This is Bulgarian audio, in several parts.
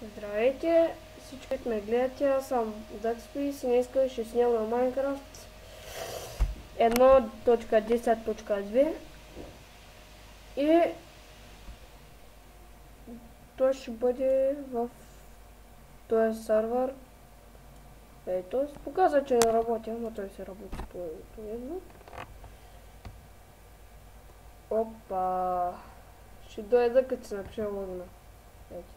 Здравейте, всички, които ме гледате, аз съм DuckSpace и днес ще снимам на Minecraft 1.10.2 и той ще бъде в този сервер. Ето, показва, че не работи, ама той се работи едно. Опа! Ще дойда като се напиша логина. Ето.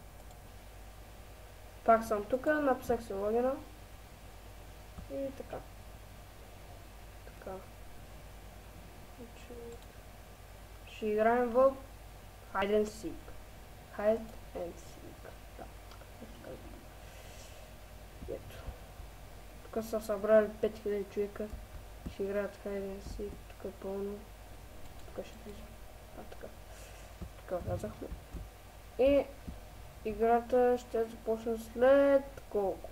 Пак съм тук, написах си логина. И така. Ще играем в Hide and Seek. Hide and Seek. Да. Ето. Тук са събрали 5000 човека. Ще играят Hide and Seek. Тук е пълно. Тук ще влизам. Така. Така влязахме. И играта ще започне след колко?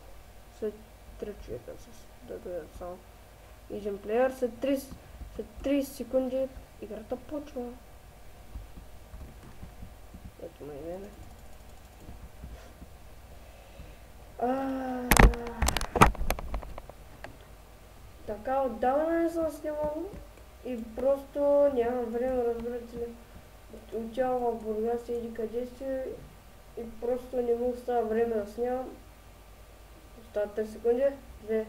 След 3 човека да дойдат само. Един плеер. След 30 секунди играта почва. Ето ме и мене. Така отдавна не съм снимал и просто нямам време, разбирате ли. Отивам в Бургас или къде си и просто не му остава време да снимам. Остават 3 секунди. 2.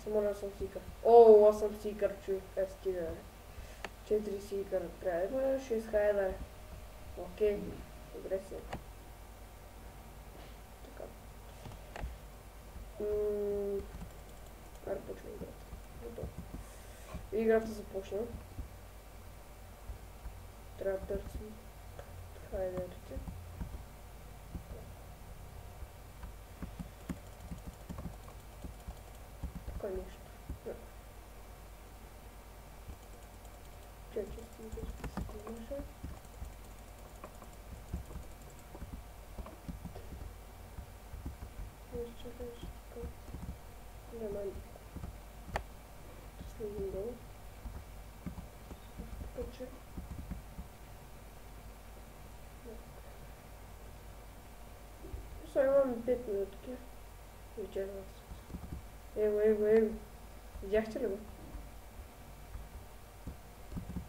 Само да съм сикър. О, аз съм сикър, човек. Стига. 4 сикър. Трябва да има 6 хайда. Окей. Добре си. Така. Аре почва играта. Готово. Играта започна. Трябва да търсим хайдерите. Тук нещо. Чакай, ще се няма никакво. Следим долу. Покача. Сега имаме 5 минутки. Вечерва се. Его. Видяхте ли го?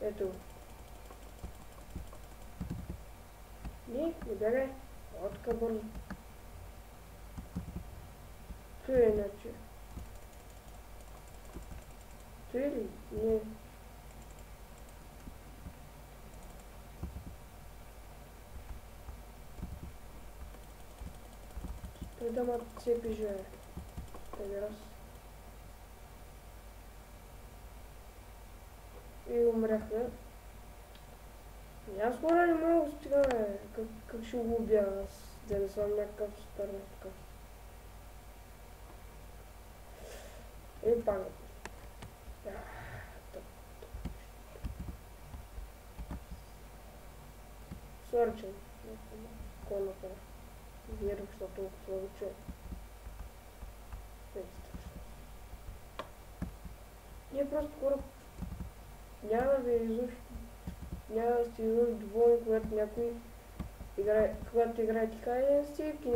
Ето го. Не бягай. Отка бързо. Той е иначе. Той ли? Не. Той да ма цепи живее. Този раз. И умряхме. Аз хора не мога да стига, бе. Как ще го убия аз, да не съм някакъв стар така. И пак. Свърчен. Кой направи? Вярвах, че толкова вече. Ние просто хора няма да ви излъжи. Няма да сте излъжи доволни, когато някой играе, когато играете Hide and Seek и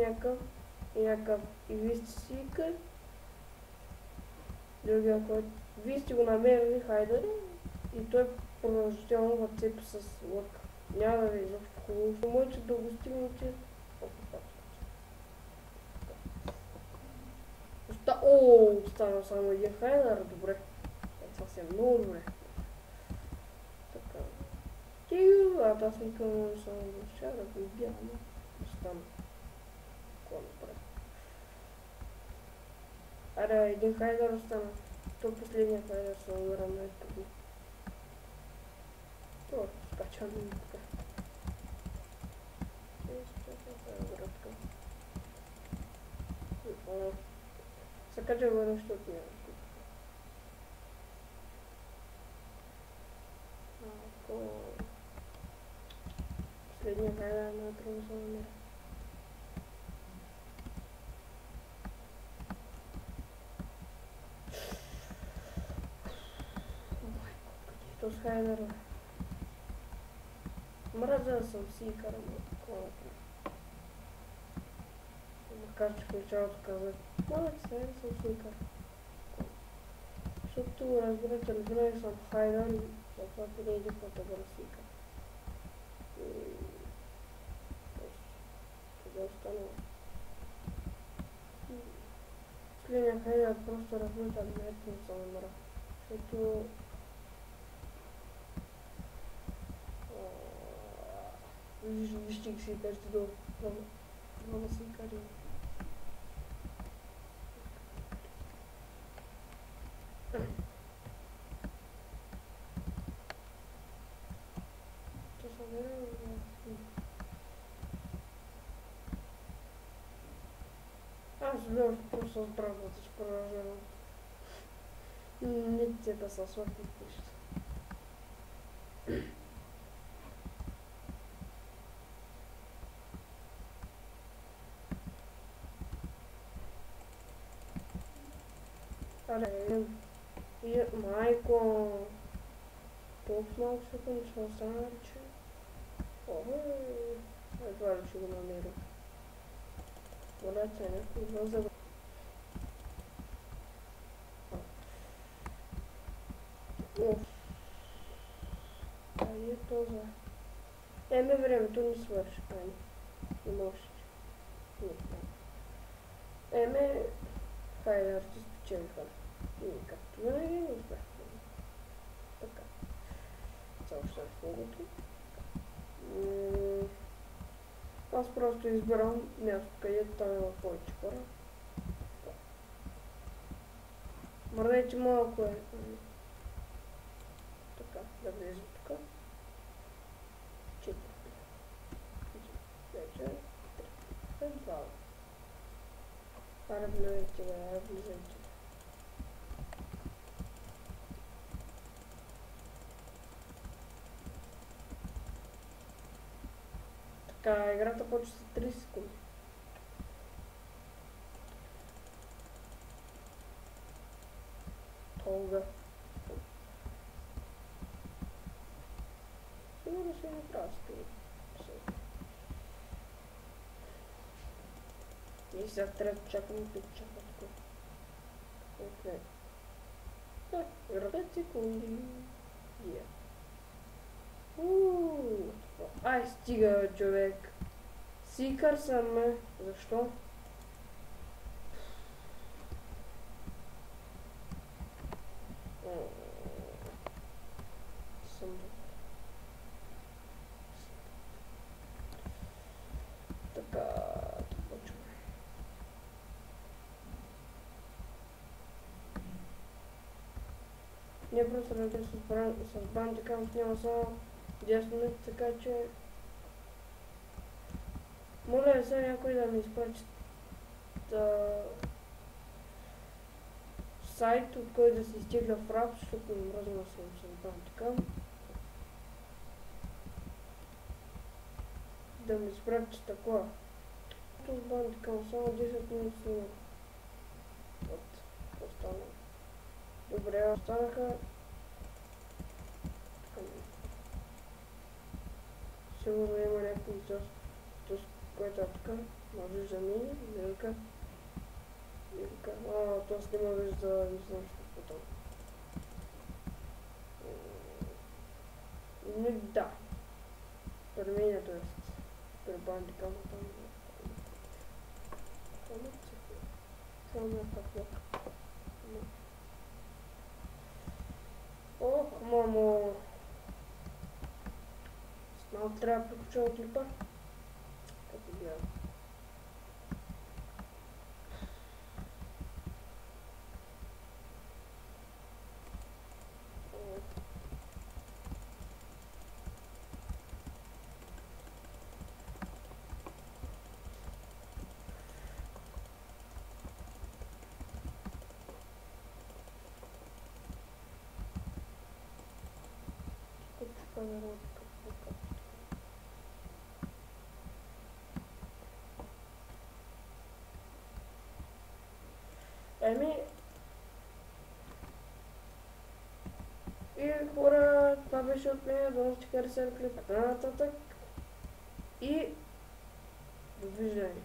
някакъв и вие сте сикър. Другия, който вие сте го намерили хайдъри и той продължително го цепи с лък. Няма да ви изобщо хубаво. Можете да го стигнете. Остана само един хайдър, добре. Това си е много добре. Така. Аз никъм не съм въобще да го убия, но остана. Какво направя? Аре, един хайдър остана. То последния хайдър се умира на изпъдни. Това скачам и така. Градка. Се кача го нещо от нея. Последния хайдър на трудно се намира. То с хайдъра. Мразя съм сикъра, но такова. макар че в началото казах, малък съм свикър. Защото разбирате ли, винаги съм хайдър и това не иде пътя да свикър. Къде останала? Следния хайдър просто разбирате ли, не се намира. Защото вижте ги си кажете долу. Много си кари. Аз влязох просто с брадата, че поражавам. Не те да са свърхи пишат. Але, майко, толкова малко секунди ще остана, че... Едва ли ще го намеря. Волете някой възел. Ай, е този. Времето ни свърши, Ани. Не можеш. Хайде, ще спечелиха. И както винаги не успях. Така. Съобщах фугото. Аз просто избирам място, където там има повече хора. Мърдайте малко е. Така, да влезем тук. 4, 5, 6, 2. Аре влезайте, аре влезайте. Така, играта почва след 30 секунди. Толга. Сигурно ще не трябва да спи. И сега трябва да чакам и чакам тук. Окей. Так, играта 5 секунди. Ай, стига, човек. Сикър съм, защо? Така, почваме. Ние просто работим с бандикам, няма само 10 минути, така че... Моля сега някой да ми изпрати сайт, от който да се изтегля в рап, защото не мръзна съм с бандикам. Да ми изпрати такова. С бандикам само 10 минути снимах. Вот, остана. Добре, останаха. Сигурно има някакъв част, който е така, може да мини, вилка. Това снима вижда, не знам що потом. Ну да. При мен то есть. При бандикам там. Само какво. Ох, мамо. Малко трябва да приключвам клипа. Като гледам. И хора, това беше от мен, да ще хареса клипа нататък и довиждане.